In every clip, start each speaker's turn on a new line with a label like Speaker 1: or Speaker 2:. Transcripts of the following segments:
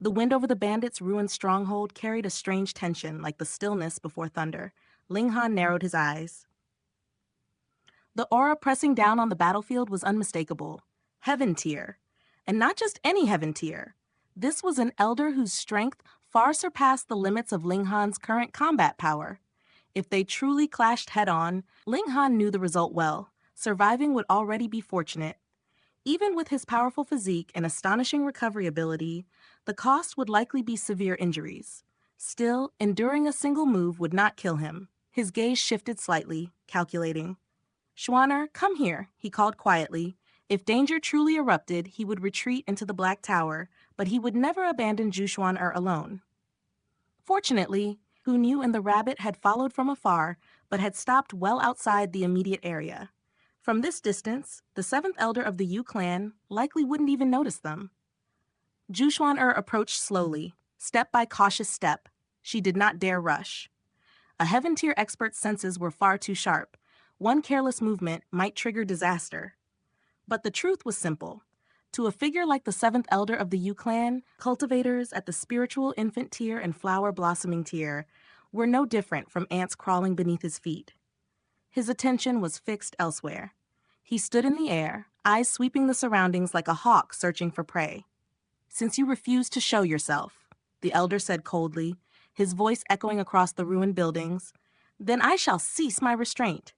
Speaker 1: The wind over the bandits' ruined stronghold carried a strange tension, like the stillness before thunder. Ling Han narrowed his eyes. The aura pressing down on the battlefield was unmistakable. Heaven tier. And not just any heaven tier. This was an elder whose strength far surpassed the limits of Ling Han's current combat power. If they truly clashed head-on, Ling Han knew the result well. Surviving would already be fortunate. Even with his powerful physique and astonishing recovery ability, the cost would likely be severe injuries. Still, enduring a single move would not kill him. His gaze shifted slightly, calculating. Schwanner, come here, he called quietly. If danger truly erupted, he would retreat into the Black Tower, but he would never abandon Zhu Schwanner alone. Fortunately, Hu Niu and the rabbit had followed from afar, but had stopped well outside the immediate area. From this distance, the seventh elder of the Yu clan likely wouldn't even notice them. Zhu Xuan'er approached slowly, step by cautious step. She did not dare rush. A heaven-tier expert's senses were far too sharp. One careless movement might trigger disaster. But the truth was simple. To a figure like the seventh elder of the Yu clan, cultivators at the spiritual infant tier and flower blossoming tier were no different from ants crawling beneath his feet. His attention was fixed elsewhere. He stood in the air, eyes sweeping the surroundings like a hawk searching for prey. "Since you refuse to show yourself," the elder said coldly, his voice echoing across the ruined buildings, "then I shall cease my restraint."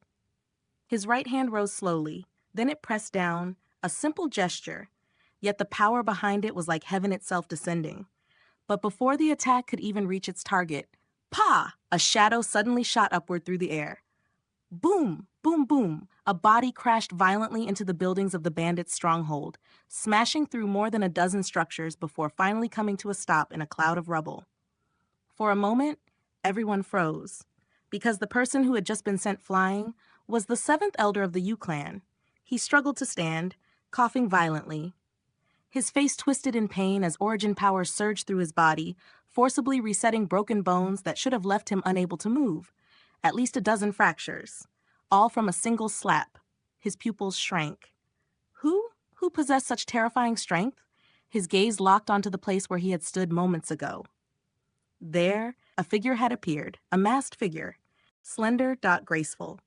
Speaker 1: His right hand rose slowly, then it pressed down, a simple gesture, yet the power behind it was like heaven itself descending. But before the attack could even reach its target, "Pa!" a shadow suddenly shot upward through the air. Boom! Boom! Boom! A body crashed violently into the buildings of the bandits' stronghold, smashing through more than a dozen structures before finally coming to a stop in a cloud of rubble. For a moment, everyone froze, because the person who had just been sent flying was the seventh elder of the Yu clan. He struggled to stand, coughing violently. His face twisted in pain as origin power surged through his body, forcibly resetting broken bones that should have left him unable to move. At least a dozen fractures, all from a single slap. His pupils shrank. Who possessed such terrifying strength? His gaze locked onto the place where he had stood moments ago. There, a figure had appeared, a masked figure, slender, graceful.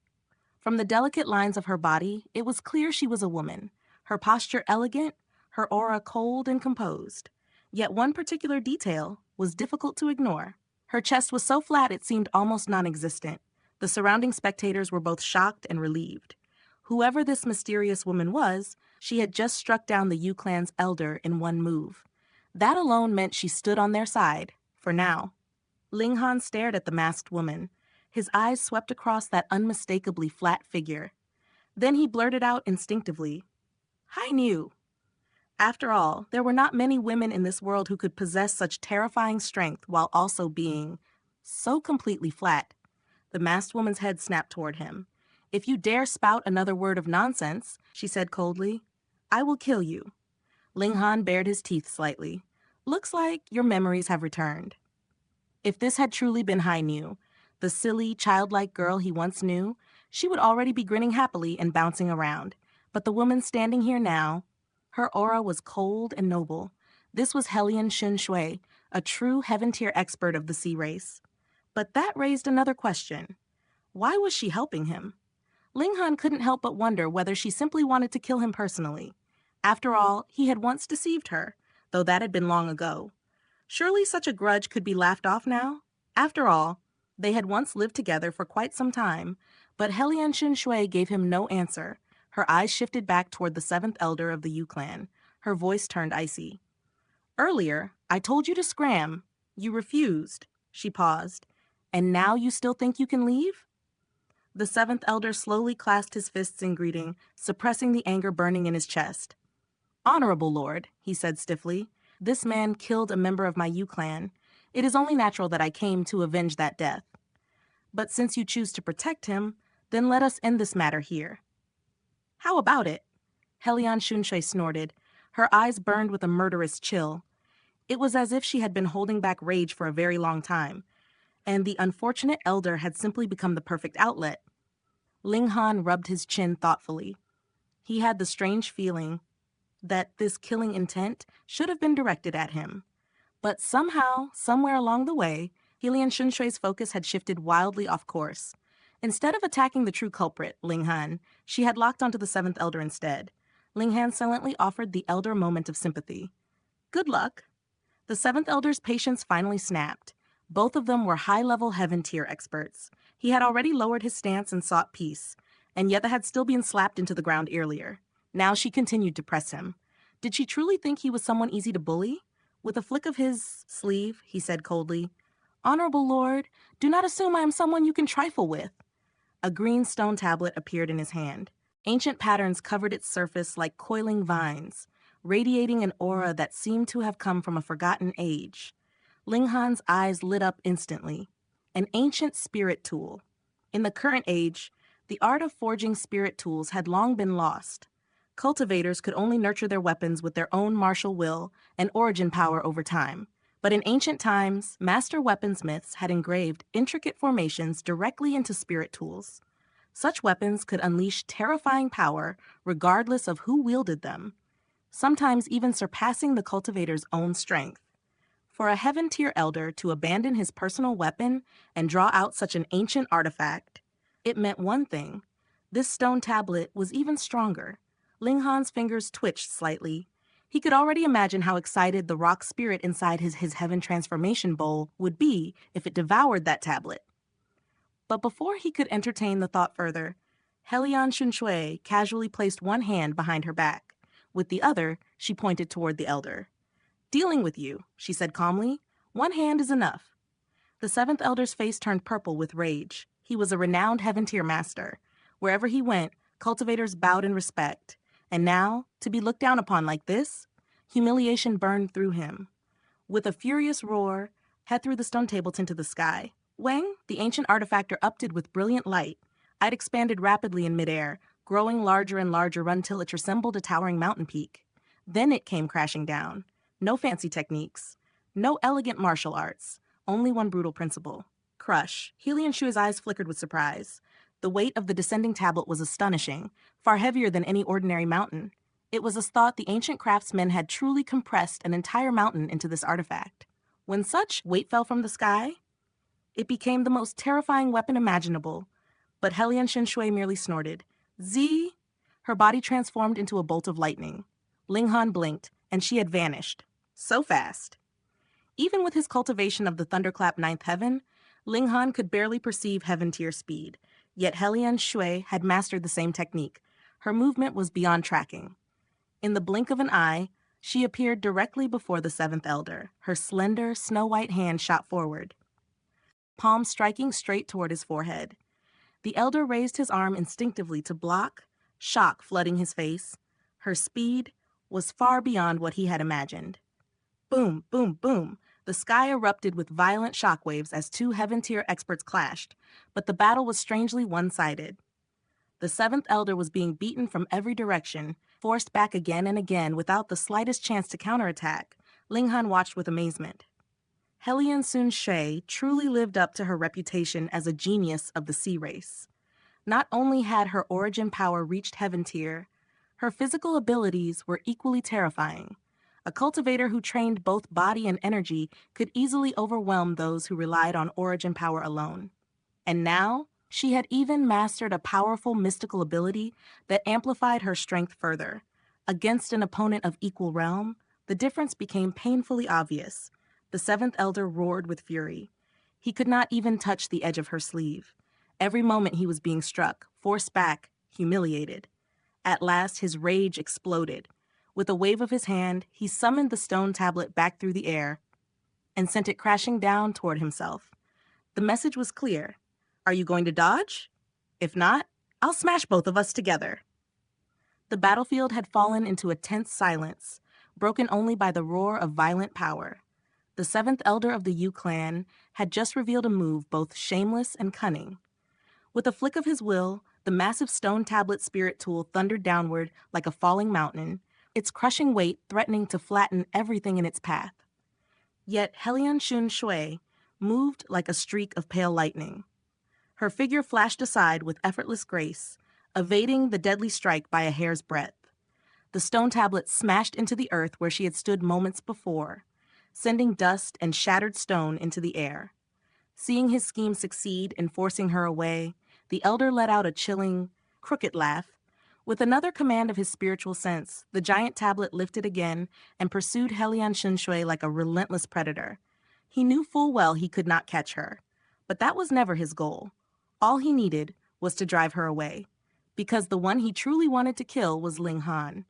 Speaker 1: From the delicate lines of her body, it was clear she was a woman, her posture elegant, her aura cold and composed. Yet one particular detail was difficult to ignore. Her chest was so flat it seemed almost non-existent. The surrounding spectators were both shocked and relieved. Whoever this mysterious woman was, she had just struck down the Yu clan's elder in one move. That alone meant she stood on their side, for now. Ling Han stared at the masked woman. His eyes swept across that unmistakably flat figure. Then he blurted out instinctively, "Hai Niu." After all, there were not many women in this world who could possess such terrifying strength while also being so completely flat. The masked woman's head snapped toward him. "If you dare spout another word of nonsense," she said coldly, "I will kill you." Ling Han bared his teeth slightly. "Looks like your memories have returned." If this had truly been Hai Niu, the silly, childlike girl he once knew, she would already be grinning happily and bouncing around. But the woman standing here now, her aura was cold and noble. This was Helian Shun Shui, a true heaven-tier expert of the sea race. But that raised another question. Why was she helping him? Ling Han couldn't help but wonder whether she simply wanted to kill him personally. After all, he had once deceived her, though that had been long ago. Surely such a grudge could be laughed off now? After all, they had once lived together for quite some time, but Helian Shun Shui gave him no answer. Her eyes shifted back toward the seventh elder of the Yu clan. Her voice turned icy. "Earlier, I told you to scram. You refused." She paused. "And now you still think you can leave?" The seventh elder slowly clasped his fists in greeting, suppressing the anger burning in his chest. "Honorable lord," he said stiffly, "this man killed a member of my Yu clan. It is only natural that I came to avenge that death. But since you choose to protect him, then let us end this matter here." "How about it?" Helian Shunshui snorted. Her eyes burned with a murderous chill. It was as if she had been holding back rage for a very long time, and the unfortunate elder had simply become the perfect outlet. Ling Han rubbed his chin thoughtfully. He had the strange feeling that this killing intent should have been directed at him. But somehow, somewhere along the way, Helian Shunshui's focus had shifted wildly off course. Instead of attacking the true culprit, Ling Han, she had locked onto the seventh elder instead. Ling Han silently offered the elder a moment of sympathy. Good luck. The seventh elder's patience finally snapped. Both of them were high-level heaven-tier experts. He had already lowered his stance and sought peace, and yet had still been slapped into the ground earlier. Now she continued to press him. Did she truly think he was someone easy to bully? With a flick of his sleeve, he said coldly, "Honorable Lord, do not assume I am someone you can trifle with." A green stone tablet appeared in his hand. Ancient patterns covered its surface like coiling vines, radiating an aura that seemed to have come from a forgotten age. Ling Han's eyes lit up instantly. An ancient spirit tool. In the current age, the art of forging spirit tools had long been lost. Cultivators could only nurture their weapons with their own martial will and origin power over time. But in ancient times, master weaponsmiths had engraved intricate formations directly into spirit tools. Such weapons could unleash terrifying power regardless of who wielded them, sometimes even surpassing the cultivator's own strength. For a heaven-tier elder to abandon his personal weapon and draw out such an ancient artifact, it meant one thing. This stone tablet was even stronger. Ling Han's fingers twitched slightly. He could already imagine how excited the rock spirit inside his heaven transformation bowl would be if it devoured that tablet. But before he could entertain the thought further, Helian Shunshui casually placed one hand behind her back. With the other, she pointed toward the elder. "Dealing with you," she said calmly. "One hand is enough." The seventh elder's face turned purple with rage. He was a renowned heaven-tier master. Wherever he went, cultivators bowed in respect. And now, to be looked down upon like this, humiliation burned through him. With a furious roar, he threw the stone tablet into the sky. Wang, the ancient artifactor, upted with brilliant light. It expanded rapidly in midair, growing larger and larger until it resembled a towering mountain peak. Then it came crashing down. No fancy techniques, no elegant martial arts, only one brutal principle. Crush. Helian Shui's eyes flickered with surprise. The weight of the descending tablet was astonishing, far heavier than any ordinary mountain. It was as thought the ancient craftsmen had truly compressed an entire mountain into this artifact. When such weight fell from the sky, it became the most terrifying weapon imaginable. But Helian Shunshui merely snorted. Z! Her body transformed into a bolt of lightning. Ling Han blinked, and she had vanished. So fast. Even with his cultivation of the thunderclap ninth heaven, Ling Han could barely perceive heaven-tier speed. Yet Helian Shui had mastered the same technique. Her movement was beyond tracking. In the blink of an eye, she appeared directly before the seventh elder. Her slender, snow-white hand shot forward, palm striking straight toward his forehead. The elder raised his arm instinctively to block, shock flooding his face. Her speed was far beyond what he had imagined. Boom, boom, boom. The sky erupted with violent shockwaves as two heaven-tier experts clashed, but the battle was strangely one-sided. The seventh elder was being beaten from every direction, forced back again and again without the slightest chance to counterattack. Ling Han watched with amazement. Helian Shunshui truly lived up to her reputation as a genius of the sea race. Not only had her origin power reached heaven tier, her physical abilities were equally terrifying. A cultivator who trained both body and energy could easily overwhelm those who relied on origin power alone. And now, she had even mastered a powerful mystical ability that amplified her strength further. Against an opponent of equal realm, the difference became painfully obvious. The seventh elder roared with fury. He could not even touch the edge of her sleeve. Every moment he was being struck, forced back, humiliated. At last, his rage exploded. With a wave of his hand, he summoned the stone tablet back through the air and sent it crashing down toward himself. The message was clear. Are you going to dodge? If not, I'll smash both of us together. The battlefield had fallen into a tense silence, broken only by the roar of violent power. The seventh elder of the Yu clan had just revealed a move both shameless and cunning. With a flick of his will, the massive stone tablet spirit tool thundered downward like a falling mountain, its crushing weight threatening to flatten everything in its path. Yet Helian Shunshui moved like a streak of pale lightning. Her figure flashed aside with effortless grace, evading the deadly strike by a hair's breadth. The stone tablet smashed into the earth where she had stood moments before. sending dust and shattered stone into the air. Seeing his scheme succeed in forcing her away, the elder let out a chilling, crooked laugh. With another command of his spiritual sense, the giant tablet lifted again and pursued Helian Shinshui like a relentless predator. He knew full well he could not catch her, but that was never his goal. All he needed was to drive her away, because the one he truly wanted to kill was Ling Han.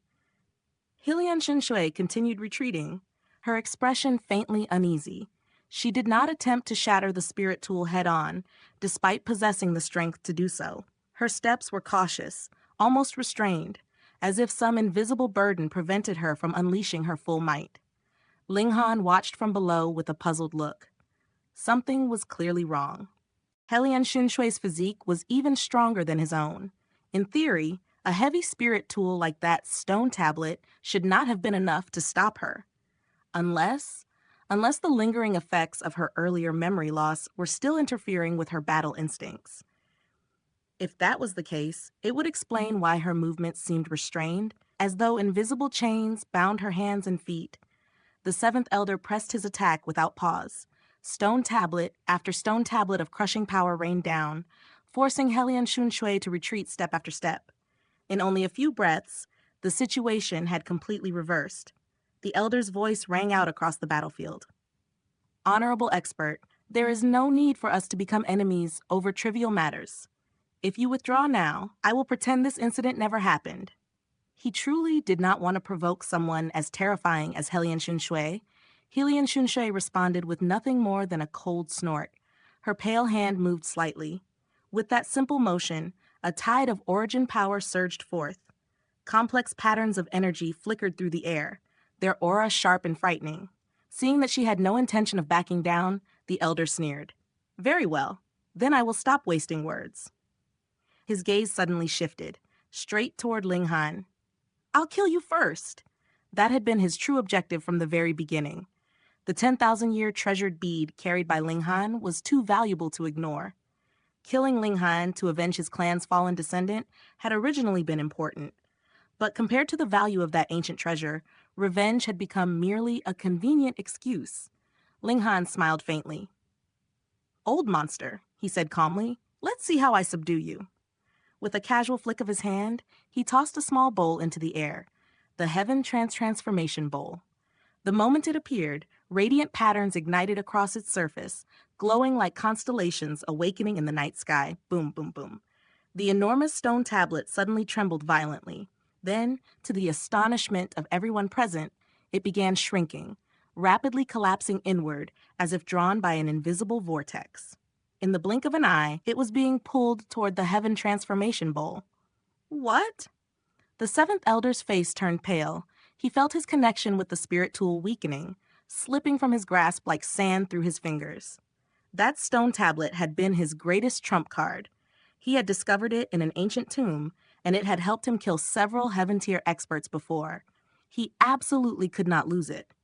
Speaker 1: Helian Shinshui continued retreating, her expression faintly uneasy. She did not attempt to shatter the spirit tool head-on, despite possessing the strength to do so. Her steps were cautious, almost restrained, as if some invisible burden prevented her from unleashing her full might. Ling Han watched from below with a puzzled look. Something was clearly wrong. Helian Shinshui's physique was even stronger than his own. In theory, a heavy spirit tool like that stone tablet should not have been enough to stop her. Unless the lingering effects of her earlier memory loss were still interfering with her battle instincts. If that was the case, it would explain why her movements seemed restrained, as though invisible chains bound her hands and feet. The seventh elder pressed his attack without pause. Stone tablet after stone tablet of crushing power rained down, forcing Helian Shinshui to retreat step after step. In only a few breaths, the situation had completely reversed. The elder's voice rang out across the battlefield. Honorable expert, there is no need for us to become enemies over trivial matters. If you withdraw now, I will pretend this incident never happened. He truly did not want to provoke someone as terrifying as Helian Shinshui. Helian Shinshui responded with nothing more than a cold snort. Her pale hand moved slightly. With that simple motion, a tide of origin power surged forth. Complex patterns of energy flickered through the air, their aura sharp and frightening. Seeing that she had no intention of backing down, the elder sneered. Very well, then I will stop wasting words. His gaze suddenly shifted, straight toward Ling Han. I'll kill you first. That had been his true objective from the very beginning. The 10,000-year treasured bead carried by Ling Han was too valuable to ignore. Killing Ling Han to avenge his clan's fallen descendant had originally been important, but compared to the value of that ancient treasure, revenge had become merely a convenient excuse. Ling Han smiled faintly. Old monster, he said calmly, let's see how I subdue you. With a casual flick of his hand, he tossed a small bowl into the air, the Heaven Transformation Bowl. The moment it appeared, radiant patterns ignited across its surface, glowing like constellations awakening in the night sky. Boom, boom, boom. The enormous stone tablet suddenly trembled violently. Then, to the astonishment of everyone present, it began shrinking, rapidly collapsing inward as if drawn by an invisible vortex. In the blink of an eye, it was being pulled toward the Heaven Transformation Bowl. What? The seventh elder's face turned pale. He felt his connection with the spirit tool weakening, slipping from his grasp like sand through his fingers. That stone tablet had been his greatest trump card. He had discovered it in an ancient tomb, and it had helped him kill several heaven-tier experts before. He absolutely could not lose it.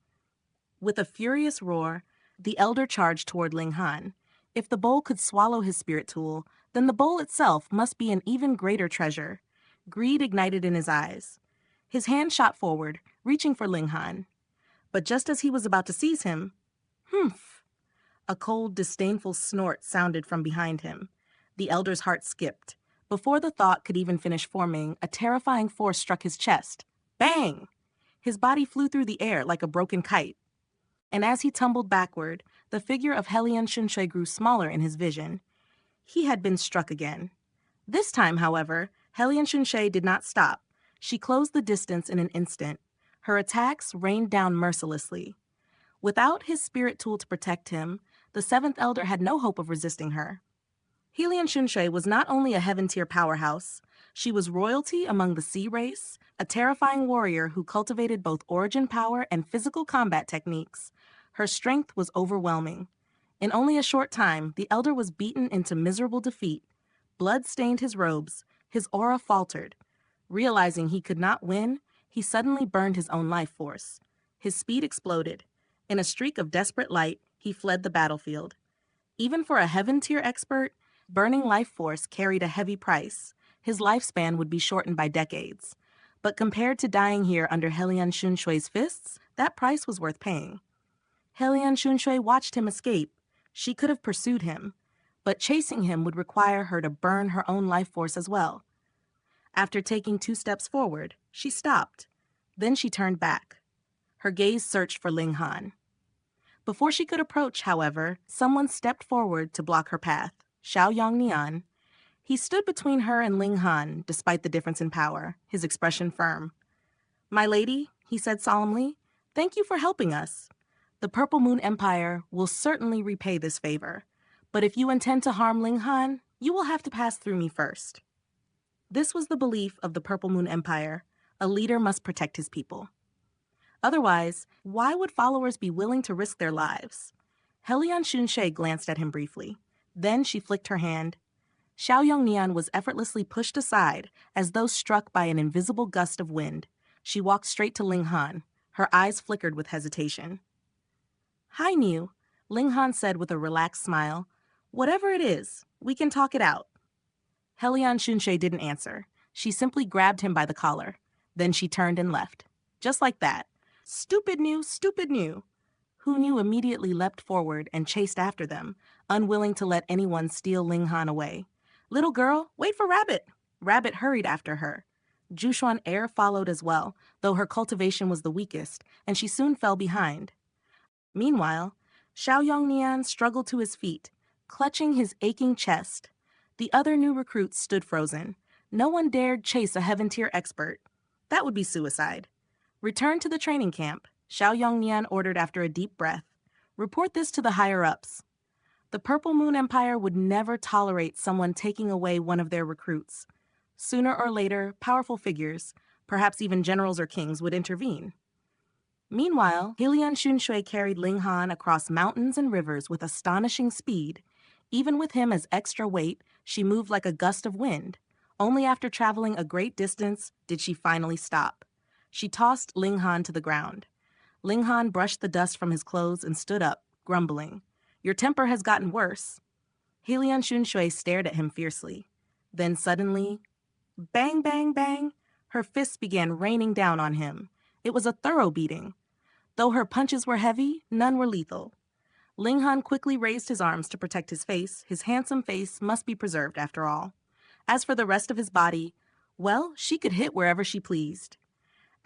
Speaker 1: With a furious roar, the elder charged toward Ling Han. If the bowl could swallow his spirit tool, then the bowl itself must be an even greater treasure. Greed ignited in his eyes. His hand shot forward, reaching for Ling Han. But just as he was about to seize him, humph! A cold, disdainful snort sounded from behind him. The elder's heart skipped. Before the thought could even finish forming, a terrifying force struck his chest. Bang! His body flew through the air like a broken kite. And as he tumbled backward, the figure of Helian Shinshui grew smaller in his vision. He had been struck again. This time, however, Helian Shinshui did not stop. She closed the distance in an instant. Her attacks rained down mercilessly. Without his spirit tool to protect him, the seventh elder had no hope of resisting her. Helian Shinshui was not only a heaven-tier powerhouse, she was royalty among the sea race, a terrifying warrior who cultivated both origin power and physical combat techniques. Her strength was overwhelming. In only a short time, the elder was beaten into miserable defeat. Blood stained his robes, his aura faltered. Realizing he could not win, he suddenly burned his own life force. His speed exploded. In a streak of desperate light, he fled the battlefield. Even for a heaven-tier expert, burning life force carried a heavy price. His lifespan would be shortened by decades. But compared to dying here under Helian Shinshui's fists, that price was worth paying. Helian Shunshui watched him escape. She could have pursued him, but chasing him would require her to burn her own life force as well. After taking 2 steps forward, she stopped. Then she turned back. Her gaze searched for Ling Han. Before she could approach, however, someone stepped forward to block her path. Xiao Yongnian. He stood between her and Ling Han, despite the difference in power, his expression firm. "My lady," he said solemnly, "thank you for helping us. The Purple Moon Empire will certainly repay this favor, but if you intend to harm Ling Han, you will have to pass through me first." This was the belief of the Purple Moon Empire. A leader must protect his people. Otherwise, why would followers be willing to risk their lives? Helian Shunshui glanced at him briefly. Then she flicked her hand. Xiao Yongnian was effortlessly pushed aside, as though struck by an invisible gust of wind. She walked straight to Ling Han. Her eyes flickered with hesitation. "Hi, Niu," Ling Han said with a relaxed smile. "Whatever it is, we can talk it out." Helian Shunshui didn't answer. She simply grabbed him by the collar. Then she turned and left. Just like that. "Stupid Niu, stupid Niu." Hu Niu immediately leapt forward and chased after them, unwilling to let anyone steal Ling Han away. "Little girl, wait for Rabbit." Rabbit hurried after her. Jushuan Air followed as well, though her cultivation was the weakest, and she soon fell behind. Meanwhile, Xiao Yongnian struggled to his feet, clutching his aching chest. The other new recruits stood frozen. No one dared chase a Heaven-tier expert. That would be suicide. "Return to the training camp," Xiao Yongnian ordered after a deep breath. "Report this to the higher-ups." The Purple Moon Empire would never tolerate someone taking away one of their recruits. Sooner or later, powerful figures, perhaps even generals or kings, would intervene. Meanwhile, Helian Shunshui carried Ling Han across mountains and rivers with astonishing speed. Even with him as extra weight, she moved like a gust of wind. Only after traveling a great distance did she finally stop. She tossed Ling Han to the ground. Ling Han brushed the dust from his clothes and stood up, grumbling. "Your temper has gotten worse." Helian Shunshui stared at him fiercely. Then suddenly, bang, bang, bang, her fists began raining down on him. It was a thorough beating. Though her punches were heavy, none were lethal. Ling Han quickly raised his arms to protect his face. His handsome face must be preserved after all. As for the rest of his body, well, she could hit wherever she pleased.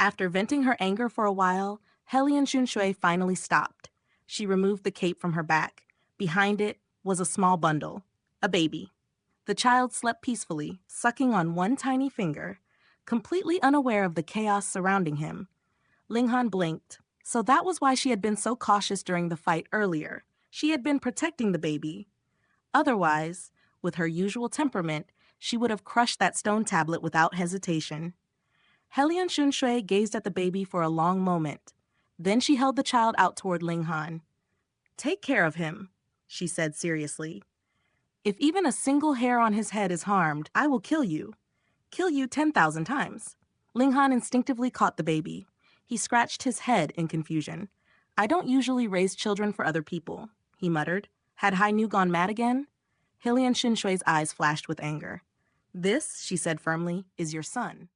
Speaker 1: After venting her anger for a while, Helian Shunshui finally stopped. She removed the cape from her back. Behind it was a small bundle, a baby. The child slept peacefully, sucking on one tiny finger, completely unaware of the chaos surrounding him. Ling Han blinked. So that was why she had been so cautious during the fight earlier. She had been protecting the baby. Otherwise, with her usual temperament, she would have crushed that stone tablet without hesitation. Helian Shunshui gazed at the baby for a long moment. Then she held the child out toward Ling Han. "Take care of him," she said seriously. "If even a single hair on his head is harmed, I will kill you. Kill you 10,000 times." Ling Han instinctively caught the baby. He scratched his head in confusion. "I don't usually raise children for other people," he muttered. Had Hai Nu gone mad again? Helian Shunshui's eyes flashed with anger. "This," she said firmly, "is your son."